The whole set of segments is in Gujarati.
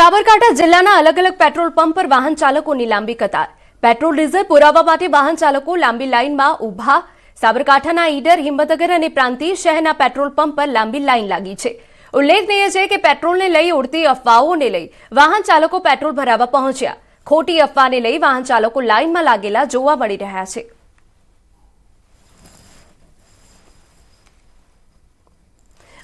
સાબરકાંઠા જિલ્લાના અલગ અલગ પેટ્રોલ પંપ પર વાહન ચાલકોની લાંબી કતાર. પેટ્રોલ ડીઝલ પુરાવા માટે વાહન ચાલકો લાંબી લાઇનમાં ઉભા. સાબરકાંઠાના ઈડર, હિંમતનગર અને પ્રાંતિજ શહેરના પેટ્રોલ પંપ પર લાંબી લાઇન લાગી છે. ઉલ્લેખનીય છે કે પેટ્રોલને લઈ ઉડતી અફવાઓને લઈ વાહન ચાલકો પેટ્રોલ ભરાવા પહોંચ્યા. ખોટી અફવાને લઈ વાહન ચાલકો લાઇનમાં લાગેલા જોવા મળી રહ્યા છે.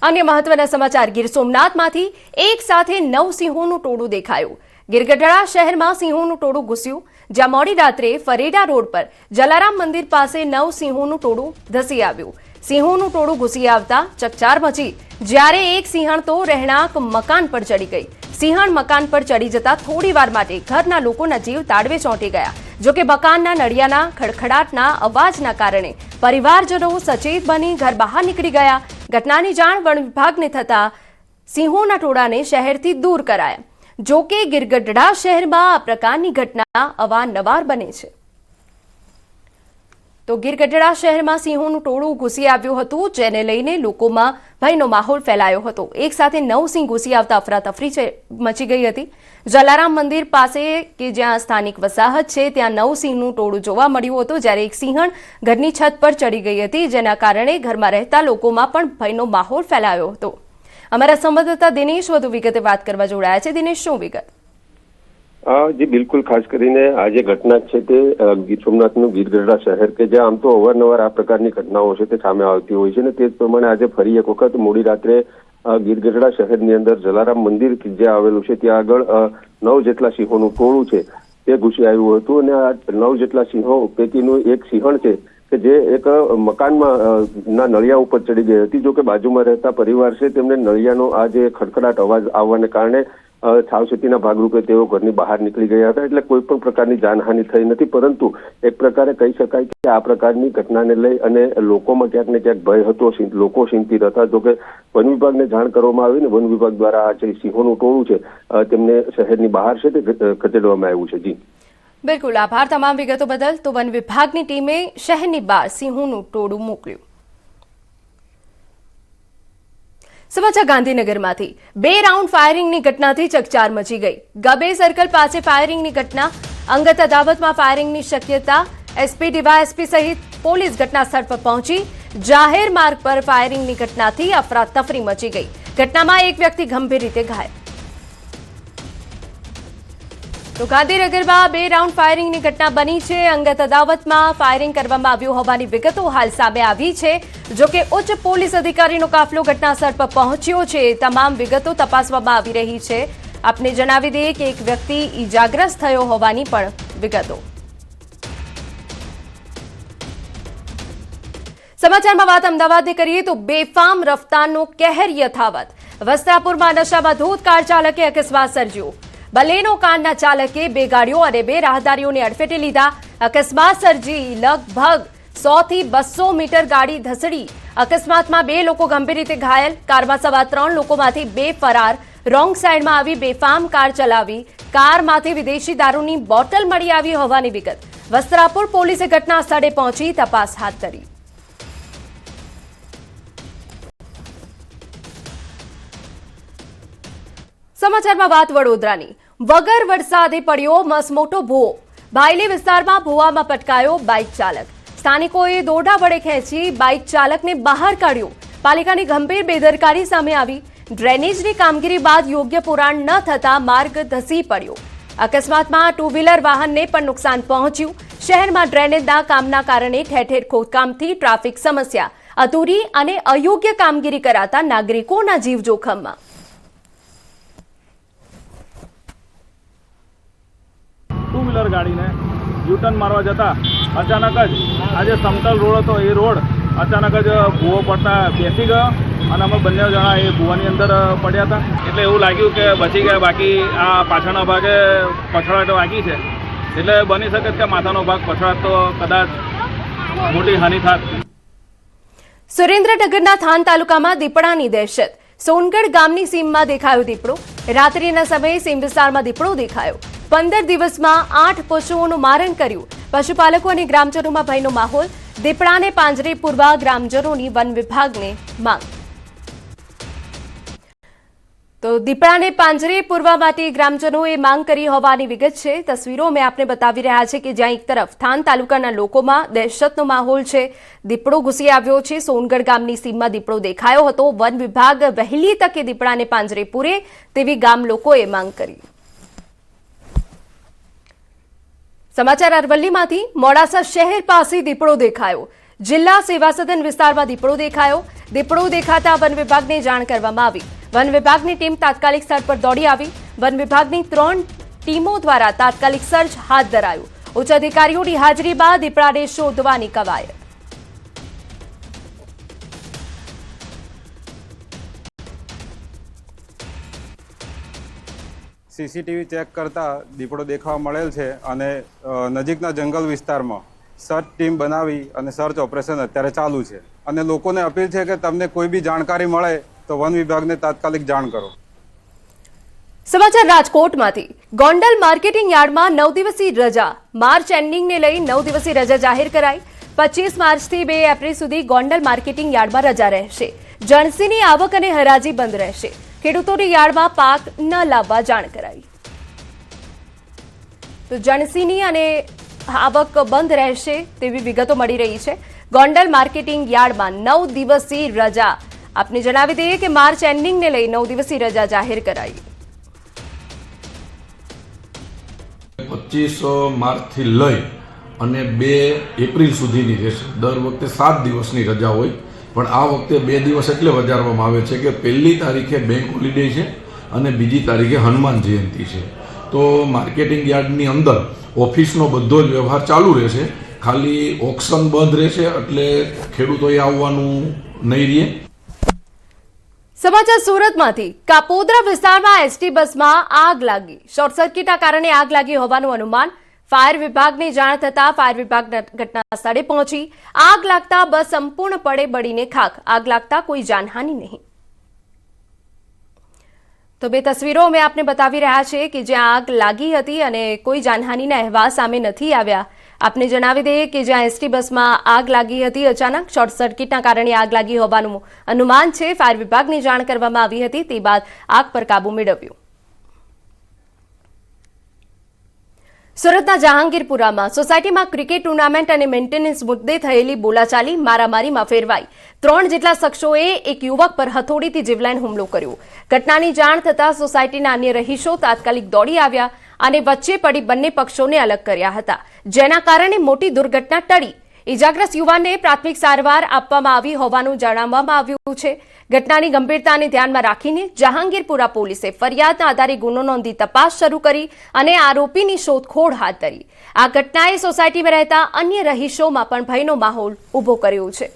अन्य महत्वना समाचार गीर सोमनाथमांथी एक साथे 9 सिंहोनुं टोळुं देखायुं. गीरगઢડા શહેરમાં સિંહોનું ટોળું ઘૂસ્યું. જ્યાં મોડી રાત્રે ફરેડા રોડ પર જલારામ મંદિર પાસે 9 સિંહોનું ટોળું ધસી આવ્યું. સિંહોનું ટોળું ઘૂસી આવતા ચકચાર મચી, જ્યારે એક સિંહણ તો રહેણાંક મકાન પર ચડી ગઈ. સિંહણ મકાન પર ચડી જતા થોડીવાર માટે ઘરના લોકોના જીવ તાળવે ચોંટી ગયા. જોકે મકાનના નળિયાના ખડખડાટના અવાજના કારણે પરિવારજનો સચેત બની ઘર બહાર નીકળી ગયા. ઘટનાની જાણ વન વિભાગને થતા સિંહોના ટોળાને શહેરથી દૂર કરાયા. જોકે ગીરગઢડા શહેરમાં આ પ્રકારની ઘટના અવારનવાર બને છે. તો ગીરગઢડા શહેરમાં સિંહોનું ટોળું ઘૂસી આવ્યું હતું, જેને લઈને લોકોમાં ભયનો માહોલ ફેલાયો હતો. એક સાથે 9 સિંહ ઘૂસી આવતા અફરાતફરી મચી ગઈ હતી. જલારામ મંદિર પાસે કે જ્યાં સ્થાનિક વસાહત છે ત્યાં 9 સિંહનું ટોળું જોવા મળ્યું હતું, જ્યારે એક સિંહણ ઘરની છત પર ચડી ગઈ હતી, જેના કારણે ઘરમાં રહેતા લોકોમાં પણ ભયનો માહોલ ફેલાયો હતો. અમારા સંવાદદાતા દિનેશ વધુ વિગતે વાત કરવા જોડાયા છે. દિનેશ, શું વિગત? જી બિલકુલ, ખાસ કરીને આ જે ઘટના છે તે ગીર સોમનાથનું ગીરગઢડા શહેર કે જ્યાં આમ તો અવારનવાર આ પ્રકારની ઘટનાઓ છે તે સામે આવતી હોય છે ને તે જ પ્રમાણે આજે ફરી એક વખત મોડી રાત્રે ગીરગઢડા શહેરની અંદર જલારામ મંદિર જે આવેલું છે ત્યાં આગળ 9 જેટલા સિંહોનું ટોળું છે તે ઘૂસી આવ્યું હતું. અને આ 9 જેટલા સિંહો પૈકીનું એક સિંહણ છે કે જે એક મકાનમાં ના નળિયા ઉપર ચડી ગઈ હતી. જો કે બાજુમાં રહેતા પરિવાર છે તેમને નળિયાનો આ જે ખડખડાટ અવાજ આવવાને કારણે સાવચેતીના ભાગરૂપે તેઓ ઘરની બહાર નીકળી ગયા હતા. એટલે કોઈ પણ પ્રકારની જાનહાનિ થઈ નથી, પરંતુ એક પ્રકારે કહી શકાય કે આ પ્રકારની ઘટનાને લઈ અને લોકોમાં ક્યાંક ને ક્યાંક ભય હતો. લોકો ચિંતિત હતા. જોકે વન વિભાગને જાણ કરવામાં આવી ને વન વિભાગ દ્વારા આ જે સિંહોનું ટોળું છે તેમને શહેરની બહાર છે તે ખસેડવામાં આવ્યું છે. જી બિલકુલ, આભાર તમામ વિગતો બદલ. તો વન વિભાગની ટીમે શહેરની બહાર સિંહોનું ટોળું મોકલ્યું. સમાચાર ગાંધીનગરમાંથી 2 રાઉન્ડ ફાયરિંગની ઘટનાથી ચકચાર મચી ગઈ. ગબે સર્કલ પાસે ફાયરિંગની ઘટના. અંગત અદાવતમાં ફાયરિંગની શક્યતા. એસપી, ડીવાયએસપી સહિત પોલીસ ઘટના સ્થળ પર પહોંચી. જાહેર માર્ગ પર ફાયરિંગની ઘટનાથી અફરાતફરી મચી ગઈ. ઘટનામાં એક વ્યક્તિ ગંભીર રીતે ઘાયલ. તો ગાંધીનગરમાં 2 રાઉન્ડ ફાયરિંગની ઘટના બની છે. અંગત અદાવતમાં ફાયરિંગ કરવામાં આવ્યું હોવાની વિગતો હાલ સામે આવી છે. જોકે ઉચ્ચ પોલીસ અધિકારીનો કાફલો ઘટના સ્થળ પર પહોંચ્યો છે. તમામ વિગતો તપાસવામાં આવી રહી છે. આપને જણાવી દઈએ કે એક વ્યક્તિ ઈજાગ્રસ્ત થયો હોવાની પણ વિગતો. સમાચારમાં વાત અમદાવાદની કરીએ તો બેફામ રફતારનો કહેર યથાવત. વસ્ત્રાપુરમાં નશામાં ધૂત કાર ચાલકે અકસ્માત સર્જ્યો. બલેનો કારના ચાલકે 2 ગાડીઓ અને 2 રાહદારીઓને અડફેટે લીધા. અકસ્માત સર્જી લગભગ 100 થી 200 મીટર ગાડી ધસડી. અકસ્માતમાં 2 લોકો ગંભીર રીતે ઘાયલ. કારમાં સવાર 3 લોકોમાંથી 2 ફરાર. રોંગ સાઈડમાં આવી બેફામ કાર ચલાવી. કારમાંથી વિદેશી દારૂની બોટલ મળી આવી હોવાની વિગત. વસ્ત્રાપુર પોલીસે ઘટના સ્થળે પહોંચી તપાસ હાથ ધરી. સમાચારમાં વાત વડોદરાની. વગર વરસાદે પડ્યો મસમોટો ભૂવો. ભાયલી વિસ્તારમાં ભૂવામાં પટકાયો બાઇક ચાલક. સ્થાનિકોએ દોરડા વડે ખેંચી બાઇક ચાલકને બહાર કાઢ્યો. પાલિકાની ગંભીર બેદરકારી સામે આવી. ડ્રેનેજની કામગીરી બાદ યોગ્ય પુરાણ ન થતા માર્ગ ધસી પડ્યો. અકસ્માતમાં 2 વ્હીલર વાહનને પણ નુકસાન પહોંચ્યું. શહેરમાં ડ્રેનેજના કામના કારણે ઠેર ઠેર ખોદકામથી ટ્રાફિક સમસ્યા. અધૂરી અને અયોગ્ય કામગીરી કરાતા નાગરિકોના જીવ જોખમમાં. ટુ વ્હીલર ગાડીને યુટર્ન મારવા જતા અચાનક જ આજે સમતલ રોડ હતો એ રોડ અચાનક જ ભૂવો પડતા બેસી ગયો અને અમે બંને જણા એ ભૂવાની અંદર પડ્યા હતા. એટલે એવું લાગ્યું કે બચી ગયા, બાકી આ પાછળના ભાગે પછડાટ વાગી છે. એટલે બની શકે કે માથાનો ભાગ પછડાટ તો કદાચ મોટી હાનિ થાત. સુરેન્દ્રનગરના થાન તાલુકામાં દીપડાની દહેશત. સોનગઢ ગામની સીમમાં દેખાયો દીપડો. રાત્રિના સમયે સીમ વિસ્તારમાં દીપડો દેખાયો. 15 દિવસમાં 8 પશુઓનું મારણ કર્યું. પશુપાલકો અને ગ્રામજનોમાં ભયનો માહોલ. દીપડાને પાંજરે પૂરવા ગ્રામજનોની વન વિભાગને માંગ. તો દીપડાને પાંજરે પૂરવા માટે ગ્રામજનોએ માંગ કરી હોવાની વિગત છે। તસવીરો મેં આપને બતાવી રહ્યા છે કે જ્યાં એક તરફ થાન તાલુકાના લોકોમાં દહેશતનો માહોલ છે। દીપડો ઘૂસી આવ્યો છે। સોનગઢ ગામની સીમમાં દીપડો દેખાયો હતો। વન વિભાગ વહેલી તકે દીપડાને પાંજરે પૂરે તેવી ગામ લોકોએ માંગ કરી। સમાચાર અરવલ્લીમાંથી મોડાસા શહેર પાસે દીપડો દેખાયો। જિલ્લા સેવા સદન વિસ્તારમાં દીપડો દેખાયો। દીપડો દેખાતા વન વિભાગને જાણ કરવામાં આવી। वन विभाग की टीम तात्कालिक स्थल पर दौड़ी आई। वन विभाग की 3 टीमों द्वारा तात्कालिक सर्च हाथ धरायु। उच्च अधिकारीओं की हाजरी बाद दीपड़ाने शोधवानी कवायत। सीसीटीवी चेक करता दीपड़ो देखवा मळेल छे अने नजीकना जंगल विस्तारमां सर्च टीम बनावी अने सर्च ऑपरेशन अत्यारे चालू छे अने लोकोने अपील छे के तमने कोई भी जानकारी मळे तो वन विभाग ने तात्कालिक जाण करो। समाचार राजकोटमांथी गोंडल मार्केटिंग यार्ड में 9 दिवसीय रजा। मार्च एंडिंग ने लई 9 दिवसीय रजा जाहिर कराई। 25 मार्च थी 2 एप्रिल सुधी गोंडल मार्केटिंग यार्ड में रजा रहेशे। जणसीनी आवक अने हराजी बंद रहेशे। खेडूतोने यार्ड में पाक न लाववा जाण कराई। तो जणसीनी अने आवक बंद रहेशे तेवी विगतो मळी रही छे। गोंडल मार्केटिंग यार्ड में 9 दिवसीय रजा। आपने जणावी दઈએ કે માર્ચ એન્ડિંગ ને લઈ 9 દિવસની રજા જાહેર કરાઈ। 25 માર્ચ થી લઈ અને 2 એપ્રિલ સુધીની રહેશે। દર વખતે 7 દિવસની રજા હોય, પણ આ વખતે 2 દિવસ એટલે વધારવામાં આવે છે કે પહેલી તારીખે બેંક હોલિડે છે અને બીજી તારીખે હનુમાન જયંતિ છે। તો માર્કેટિંગ યાર્ડની અંદર ઓફિસનો બધો જ વ્યવહાર ચાલુ રહેશે। ખાલી ઓક્શન બંધ રહેશે એટલે ખેડૂતોએ આવવાનું નહીં રહે। समाचार सूरतमांथी कापोद्रा विस्तारमां एसटी बसमां आग लागी। शॉर्ट सर्किटना कारणे आग लागी होवानुं अनुमान। फायर विभागने जाण थता फायर विभाग घटना स्थळे पहोंची। आग लागता बस संपूर्णपणे बळीने खाक। आग लागता कोई जानहानि नहीं। तो बे तस्वीरों में आपने बतावी रह्या छे कि ज्यां आग लागी हती अने कोई जानहानिना अहेवाल सामे नथी आव्या। आपने जणावी दઈએ કે જ્યાં એસટી બસમાં આગ લાગી હતી। અચાનક શોર્ટ સર્કિટના કારણે આગ લાગી હોવાનું અનુમાન છે। ફાયર વિભાગને જાણ કરવામાં આવી હતી, તે બાદ આગ પર કાબુ મેળવ્યો। સુરતના જહાંગીરપુરામાં સોસાયટીમાં ક્રિકેટ ટુર્નામેન્ટ અને મેન્ટેનન્સ મુદ્દે થયેલી બોલાચાલી મારામારીમાં ફેરવાઈ। 3 જેટલા શખ્સોએ એક યુવક પર હથોડીથી જીવલેણ હુમલો કર્યો। ઘટનાની જાણ થતાં સોસાયટીના અન્ય રહીશો તાત્કાલિક દોડી આવ્યા અને વચ્ચે પડી બંને પક્ષોને અલગ કર્યા હતા, જેના કારણે મોટી દુર્ઘટના ટળી। ઇજાગ્રસ્ત યુવાનને પ્રાથમિક સારવાર આપવામાં આવી હોવાનું જણાવવામાં આવ્યું છે। ઘટનાની ગંભીરતાને ધ્યાનમાં રાખીને જહાંગીરપુરા પોલીસે ફરિયાદના આધારે ગુનો નોંધી તપાસ શરૂ કરી અને આરોપીની શોધખોળ હાથ ધરી। આ ઘટનાએ સોસાયટીમાં રહેતા અન્ય રહીશોમાં પણ ભયનો માહોલ ઊભો કર્યો છે।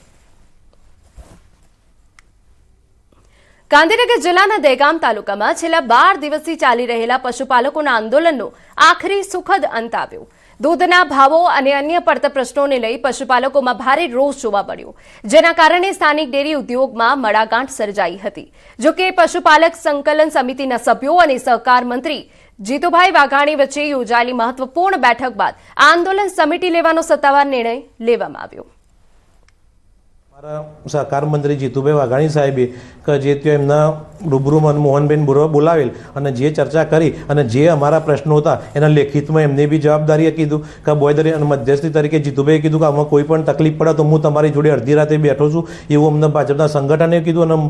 ગાંધીનગર જિલ્લાના દહેગામ તાલુકામાં છેલ્લા 12 દિવસથી ચાલી રહેલા પશુપાલકોના આંદોલનનો આખરી સુખદ અંત આવ્યો। दूधना भावों અને अन्य પડતર પ્રશ્નોને લઈ પશુપાલકોમાં ભારે રોષ જોવા મળ્યો, જેના કારણે સ્થાનિક ડેરી ઉદ્યોગમાં મડાગાંઠ સર્જાઈ હતી। જો કે પશુપાલક સંકલન સમિતિના સભ્યો અને સહકાર મંત્રી જીતુભાઈ વાઘાણી વચ્ચે યોજાયેલી મહત્વપૂર્ણ બેઠક બાદ આંદોલન સમિતિ લેવાનો સત્તાવાર નિર્ણય લેવામાં આવ્યો। સહકાર મંત્રી જીતુભાઈ વાઘાણી સાહેબે કે જે તે એમના રૂબરૂમાં મોહનબેન બોલાવેલ અને જે ચર્ચા કરી અને જે અમારા પ્રશ્નો હતા એના લેખિતમાં એમને બી જવાબદારીએ કીધું કે બોયદરી અને મધ્યસ્થી તરીકે જીતુભાઈએ કીધું કે આમાં કોઈ પણ તકલીફ પડે તો હું તમારી જોડે અડધી રાતે બેઠો છું એવું અમને ભાજપના સંગઠને કીધું અને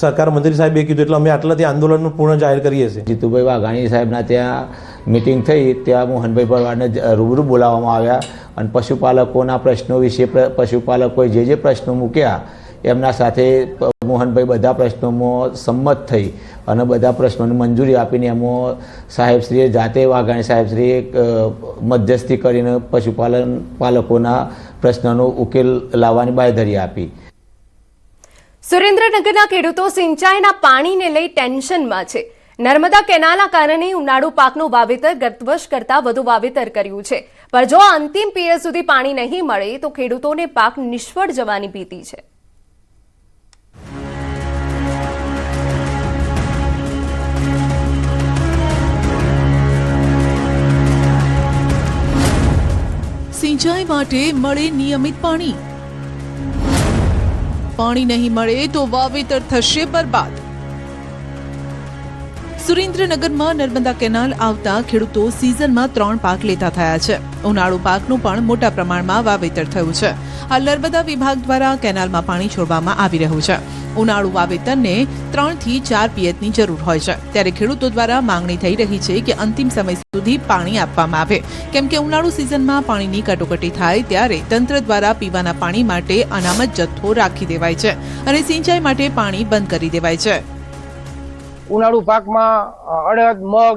સહકાર મંત્રી સાહેબે કીધું। એટલે અમે આટલાથી આંદોલનનું પૂર્ણ જાહેર કરીએ છીએ। જીતુભાઈ વાઘાણી સાહેબના ત્યાં મીટિંગ થઈ, ત્યાં મોહનભાઈ ભરવાડને રૂબરૂ બોલાવવામાં આવ્યા અને પશુપાલકોના પ્રશ્નો વિશે પશુપાલકોએ જે પ્રશ્નો મૂક્યા એમના સાથે મોહનભાઈ બધા પ્રશ્નોમાં સંમત થઈ અને બધા પ્રશ્નોને મંજૂરી આપીને એમાં સાહેબશ્રીએ જાતે વાઘાણી સાહેબશ્રીએ મધ્યસ્થી કરીને પશુપાલકોના પ્રશ્નનો ઉકેલ લાવવાની બાંયધરી આપી। સુરેન્દ્રનગરના ખેડૂતો સિંચાઈના પાણીને લઈ ટેન્શનમાં છે। નર્મદા કેનાલના કારણે ઉનાળુ પાકનું વાવેતર ગત વર્ષ કરતા વધુ વાવેતર કર્યું છે, પણ જો અંતિમ પિયત સુધી પાણી નહીં મળે તો ખેડૂતોને પાક નિષ્ફળ જવાની ભીતિ છે। સિંચાઈ માટે મળે નિયમિત પાણી, પાણી નહીં મળે તો વાવેતર થશે બરબાદ। સુરેન્દ્રનગરમાં નર્મદા કેનાલ આવતા ખેડૂતો સિઝનમાં 3 પાક લેતા થયા છે. ઉનાળુ પાકનું પણ મોટા પ્રમાણમાં વાવેતર થયું છે. હાલ નર્મદા વિભાગ દ્વારા કેનાલમાં પાણી છોડવામાં આવી રહ્યું છે. ઉનાળુ વાવેતરને 3 થી 4 પિયતની જરૂર હોય છે, ત્યારે ખેડૂતો દ્વારા માંગણી થઈ રહી છે કે અંતિમ સમય સુધી પાણી આપવામાં આવે, કેમ કે ઉનાળુ સિઝનમાં પાણીની કટોકટી થાય ત્યારે તંત્ર દ્વારા પીવાના પાણી માટે અનામત જથ્થો રાખી દેવાય છે અને સિંચાઈ માટે પાણી બંધ કરી દેવાય છે. ઉનાળુ પાકમાં અડદ, મગ,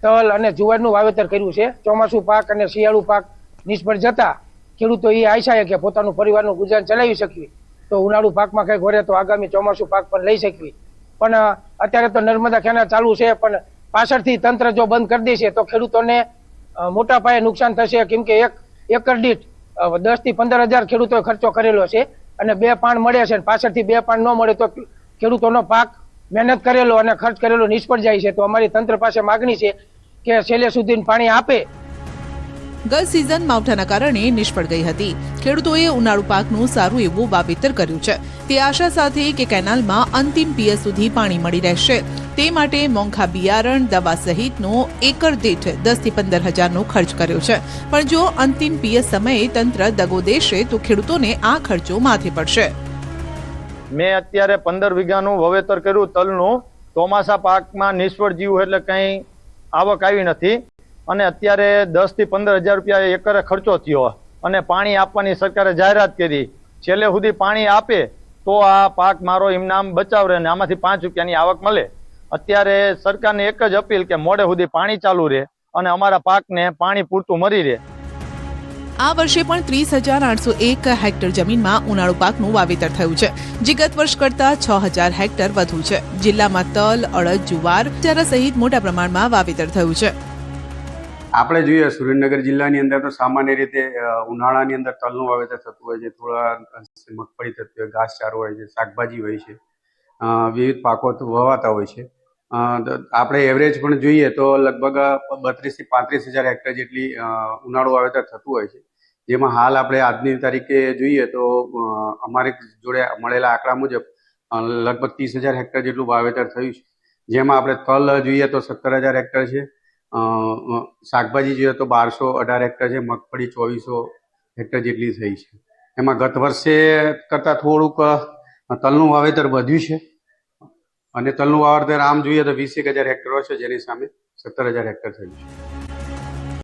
તલ અને જુવારનું વાવેતર કર્યું છે. ચોમાસુ પાક અને શિયાળુ પાક નિષ્ફળ જતા ખેડૂતો એ આશા કે પોતાનું પરિવારનું ગુજરાન ચલાવી શકવી, તો ઉનાળુ પાકમાં કંઈક વરે તો આગામી ચોમાસુ પાક પણ લઈ શકવી. પણ અત્યારે તો નર્મદા કેનાલ ચાલુ છે, પણ પાછળથી તંત્ર જો બંધ કરી દેશે તો ખેડૂતોને મોટા પાયે નુકસાન થશે, કેમ કે એક એકર દીઠ 10 થી 15,000 ખેડૂતોએ ખર્ચો કરેલો છે અને 2 પાણ મળે છે, પાછળથી 2 પાણ ન મળે તો ખેડૂતોનો પાક મહેનત કરેલો અને ખર્ચ કરેલો નિષ્ફળ જાય છે. તો અમારી તંત્ર પાસે માગણી છે કે છેલ્લે સુધી પાણી આપે. ગત સિઝન માવઠાના કારણે નિષ્ફળ ગઈ હતી. ખેડૂતોએ ઉનાળુ પાકનું સારું એવું વાવેતર કર્યું છે. તે આશા સાથે કે કેનાલમાં અંતિમ પિયત સુધી પાણી મળી રહેશે, તે માટે મોંઘા બિયારણ, દવા સહિતનો એકર દીઠ 10 થી 15,000નો ખર્ચ કર્યો છે. પણ જો અંતિમ પિયત સમયે તંત્ર દગો દેશે તો ખેડૂતોને આ ખર્ચો માથે પડશે. મેં અત્યારે 15 વીઘાનું વાવેતર કર્યું તલનું. ચોમાસા પાકમાં નિષ્ફળ જીવું એટલે કંઈ આવક આવી નથી અને અત્યારે 10 થી 15,000 રૂપિયા એકરે ખર્ચો થયો અને પાણી આપવાની સરકારે જાહેરાત કરી. છેલ્લે સુધી પાણી આપે તો આ પાક મારો ઇનામ બચાવ રહે અને આમાંથી 5 રૂપિયાની આવક મળે. અત્યારે સરકારને એક જ અપીલ કે મોડે સુધી પાણી ચાલુ રહે અને અમારા પાકને પાણી પૂરતું મળી રહે. આ વર્ષે પણ 30,801 હેક્ટર જમીનમાં ઉનાળુ પાકનું વાવેતર થયું છે, જે ગત વર્ષ કરતા 6,000 હેક્ટર વધુ છે. જિલ્લામાં તલ, અડદ, જુવાર, ચારા સહિત મોટા પ્રમાણમાં વાવેતર થયું છે. આપણે જોઈએ સુરેન્દ્રનગર જિલ્લાની અંદર તો સામાન્ય રીતે ઉનાળાની અંદર તલનું વાવેતર થતું હોય છે, થોડા મગફળી થતી હોય, ઘાસચારો હોય છે, શાકભાજી હોય છે, વિવિધ પાકો વવાતા હોય છે. આપણે એવરેજ પણ જોઈએ તો લગભગ 32 થી 35,000 હેક્ટર જેટલી ઉનાળુ વાવેતર થતું હોય છે, જેમાં હાલ આપણે આજની તારીખે જોઈએ તો અમારી જોડે મળેલા આંકડા મુજબ લગભગ 30,000 હેક્ટર જેટલું વાવેતર થયું છે, જેમાં આપણે તલ જોઈએ તો 17,000 હેક્ટર છે, શાકભાજી જોઈએ તો 1,218 હેક્ટર છે, મગફળી 2,400 હેક્ટર જેટલી થઈ છે. એમાં ગત વર્ષે કરતાં થોડુંક તલનું વાવેતર વધ્યું છે અને તલનું વાવેતર આમ જોઈએ તો 20,000 હેક્ટર છે, જેની સામે 17,000 હેક્ટર થયું છે.